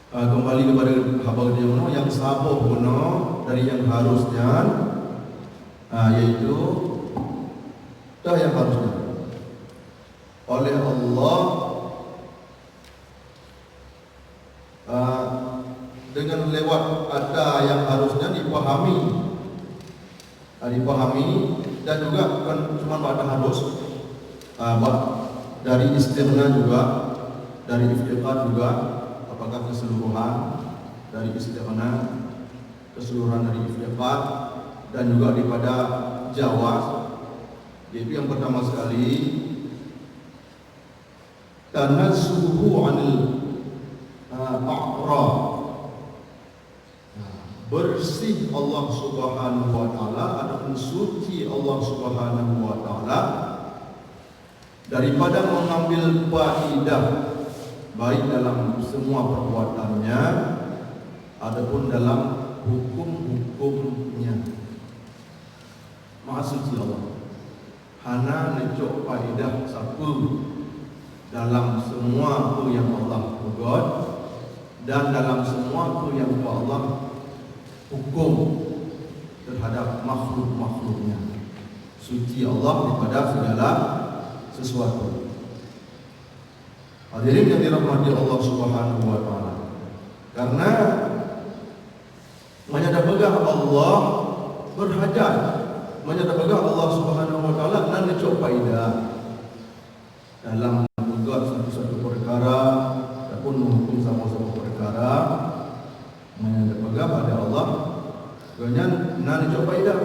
kembali kepada khabar yang sabuh guna dari yang harusnya, yaitu dah yang harusnya oleh Allah dengan lewat ada yang harusnya dipahami dan juga bukan cuma ada harus, dari istighna juga, dari iftiqar juga, apakah keseluruhan dari istighna, keseluruhan dari iftiqar, dan juga daripada jawaz. Yaitu yang pertama sekali tanazzuhu 'anil a'rad, bersih Allah Subhanahu wa taala ataupun suci Allah Subhanahu wa taala daripada mengambil faidah baik dalam semua perbuatannya ataupun dalam hukum-hukumnya. Maha suci Allah, hana necok faidah satu dalam semua apa yang Allah buat dan dalam semua apa yang Allah hukum terhadap makhluk-makhluknya. Suci Allah daripada segala sesuatu. Hadirin yang dirahmati Allah Subhanahu wa taala. Karena menyadapegah Allah berhajat, menyadapegah Allah Subhanahu wa taala nan necok faedah dalam membuat satu-satu perkara ataupun menghukum sama-sama perkara, menyadapegah pada Allah dengan nan necok faedah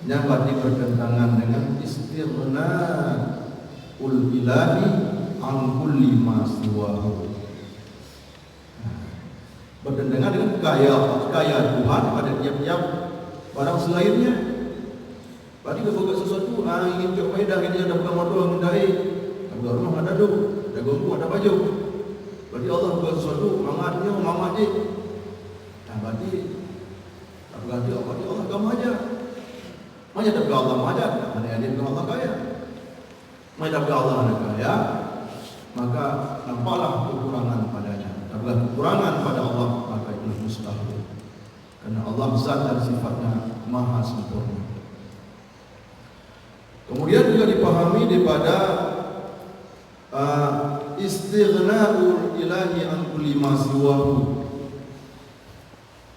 yang berarti bertentangan dengan istighna ul ilahi an kulli ma siwahu, bertentangan dengan kaya Tuhan pada tiap-tiap barang selainnya. Berarti kalau buat sesuatu ingin cok faedah, ini ada bukan motor mendai, ada rumah ada tu, ada gombu ada baju. Berarti Allah buat sesuatu mamatnya mamat je. Berarti tak berarti Allah kamu aja. Mana tak Allah mahat, mana yang dia Allah kaya. Mana tak Allah anak kaya, maka nampaklah kekurangan padanya. Apabila kekurangan pada Allah, maka itu mustahil. Karena Allah zat dan sifatnya maha sempurna. Kemudian juga dipahami daripada istighna'ul ilahi an kulli ma siwahu,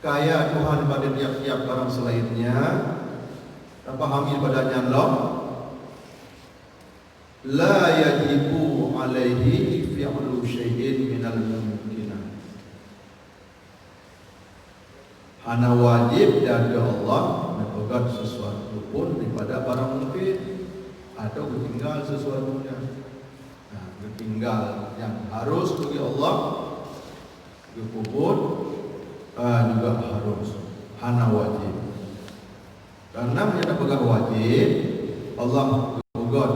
kaya Tuhan pada tiap-tiap barang selainnya. Pahami padanya Allah la yajibu alaihi fi'lu syai'in minal mumkinah, hana wajib dari Allah melakukan sesuatu pun daripada barang mungkin atau ketinggal sesuatunya. Ketinggal yang harus bagi Allah dikubur juga harus, hana wajib. Karena menyatakan pegang wajib, Allah buat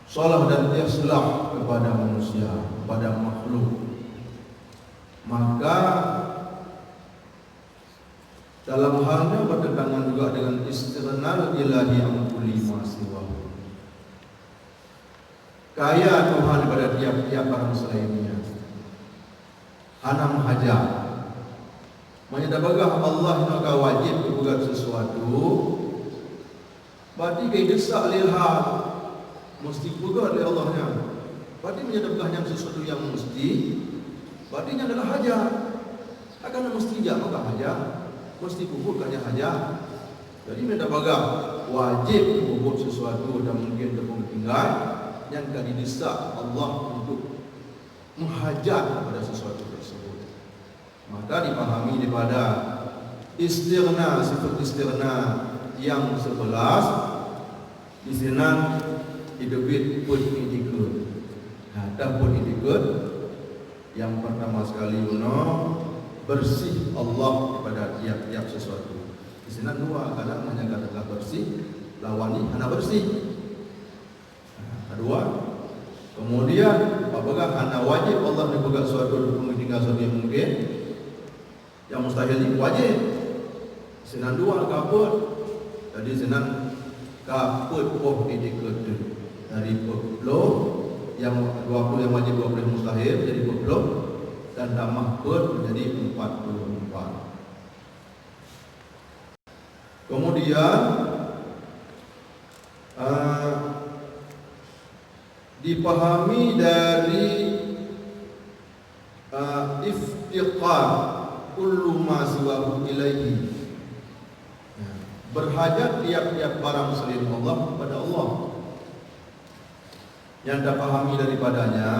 salah dan islah kepada manusia, kepada makhluk. Maka dalam halnya bertentangan juga dengan istighnal ilahi an kulli ma siwahu, kaya Tuhan pada tiap-tiap barang selainnya. Hana mahajat, menyadapegah Allah yang wajib berbuat sesuatu, berarti kaya desak lihat mesti buat oleh Allahnya. Berarti menyadapegahnya sesuatu yang mesti, berarti ini adalah hajat. Akan mesti je maka hajat, mesti kuburkannya hajat. Jadi menyadapegah wajib berbuat sesuatu dan mungkin terpung tinggal yang akan didesak Allah untuk menghajat kepada sesuatu tersebut. Maka dipahami daripada istighna, sifat istighna yang 11 di sini hidupit pun indikut. Ada pun indikut yang pertama sekali bersih Allah kepada tiap-tiap sesuatu. Di sini dua kadang menyatakan bersih, lawani hana bersih. Kedua, kemudian apakah hana wajib Allah dibuka suatu meninggal suatu yang mungkin, yang mustahil itu wajib. Senan dua kaput. Jadi senan kaput dari peblo yang 20 yang wajib, 20 yang mustahil jadi 20, dan tambah per menjadi 44. Kemudian dipahami dari iftiqar kullu ma siwahu ilaihi, berhajat tiap-tiap barang selain Allah kepada Allah. Yang dipahami daripadanya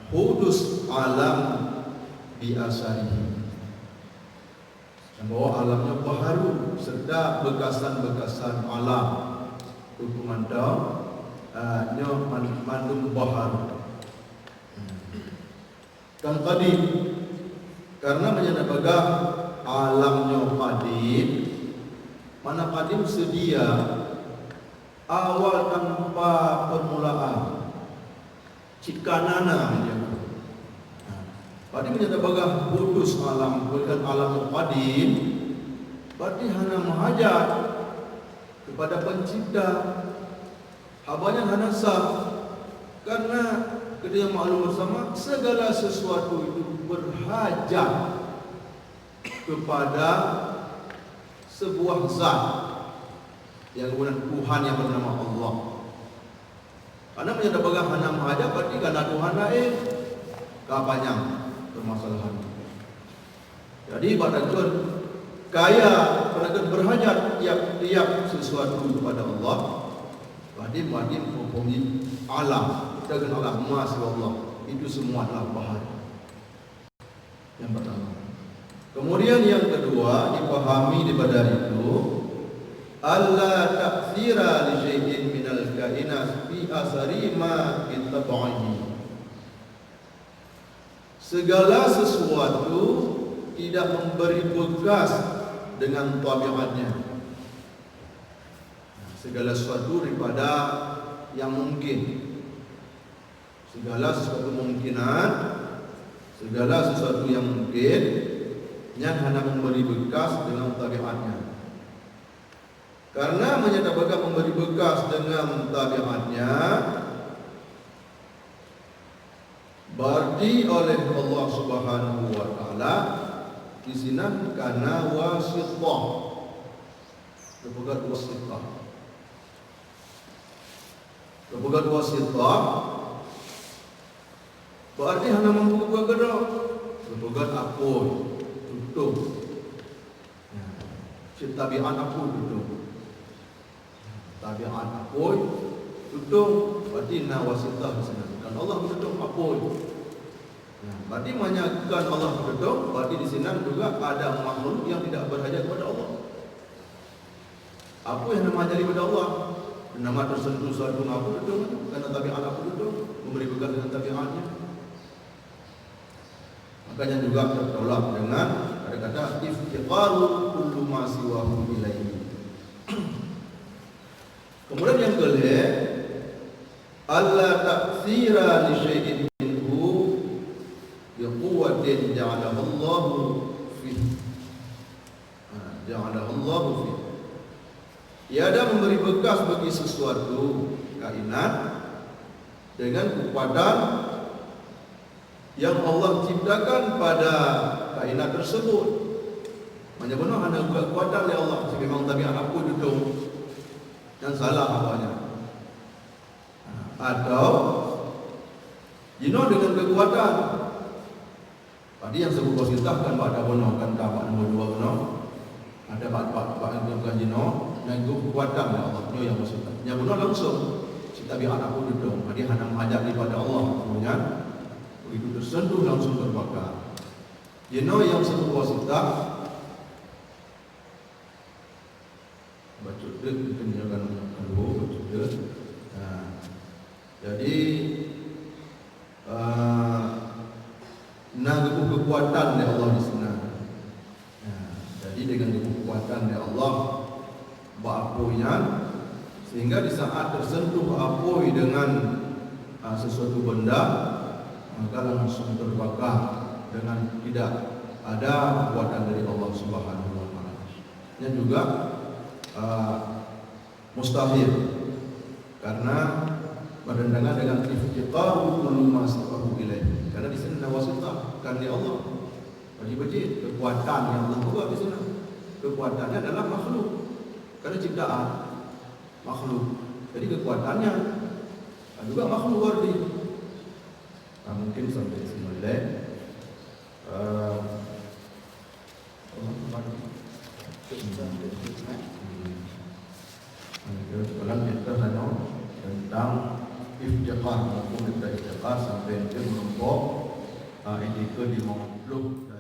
hudus alam bi asarihi, bahwa alamnya baharu serta bekasan-bekasan alam hukuman dah mandum baharu. Dan tadi karena menyatakan alamnya qadim, mana qadim sedia awal tanpa permulaan cikanana dia. Berarti menyatakan kudus alam, bukan alam qadim, berarti hana menghajat kepada pencipta, habanya hana sah. Karena kita maklum bersama segala sesuatu itu berhajat kepada sebuah zat yang kemudian Tuhan yang bernama Allah. Karena menyatakan hana menghajat berarti karena Tuhan lain kapanya permasalahan. Jadi pada Tuhan kaya pada berhajat tiap-tiap sesuatu kepada Allah. Berarti mempunyai alam dengan alam mas Allah itu semua adalah baharu. Yang pertama. Kemudian yang kedua dipahami daripada itu alla ta'thira li syai'in minal kainat fi asari ma ittaba'ahi. Segala sesuatu tidak memberi bekas dengan tabiatnya. Segala sesuatu daripada yang mungkin, segala sesuatu kemungkinan, segala sesuatu yang mungkin yang hanya memberi bekas dengan tabiatnya. Karena menyatakan memberi bekas dengan tabiatnya, berarti oleh Allah Subhanahu wa taala di sini karena wasithah. Berbuat wasithah. Berbuat wasithah berarti hanya mampu bergerak. Berbuat apun tutup. Tabiat apun tutup. Tabiat apun tutup berarti na wasithah di sini. Dan Allah tutup apun. Berarti menyanyikan Allah tutup berarti di sini juga ada makhluk yang tidak berhajat kepada Allah. Apa yang nama jadi kepada Allah? Nama tersentuh suatu aku tutup karena tabiat aku tutup memberi bekas dengan tabiatnya. Makanya juga tertolak dengan ada kata iftiqaru kullu ma siwahu ilaihi. Kemudian yang kedua, alla ta'thira li syai'in minhu bi quwwatin ja'alahu Allah fi. Ja'alahu Allah fi. Tiada memberi bekas bagi sesuatu kainat dengan kekuatan yang Allah ciptakan pada kainat tersebut. Hanya benar hanya kekuatan oleh Allah. Memang tabiat aku itu yang salah apanya. Atau dengan kekuatan. Tadi yang sebut wasithah kan pada benar kan tapak nombor 2 benar. Ada bab yang bukan jino dan itu kekuatan oleh Allah yang wasithah. Yang benar langsung si tabiat aku itu. Jadi hanya menghajat kepada Allah punya. Begitu tersentuh langsung terbakar. Yang sebut wasithah baca dek kita menjaga dulu baca dek. Jadi kekuatan dari Allah di sana. Jadi dengan kekuatan dari Allah berapoinya sehingga di saat tersentuh apoi dengan sesuatu benda maka langsung terbakar dengan tidak ada kekuatan dari Allah Subhanahu wa taala. Yang juga mustahil Karena berdendangan dengan iftiqaru kullu ma sabahu ilaih. Karena di sana wasitah karena Allah. Wajib kekuatan yang Allah buat di sana. Kekuatannya adalah makhluk. Karena ciptaan makhluk. Jadi kekuatannya juga makhluk wardi. Nah, mungkin sampai sini sekarang kita tanya tentang iftiqar, maupun kita iftiqar sampai dia menumpuk etika di makhluk.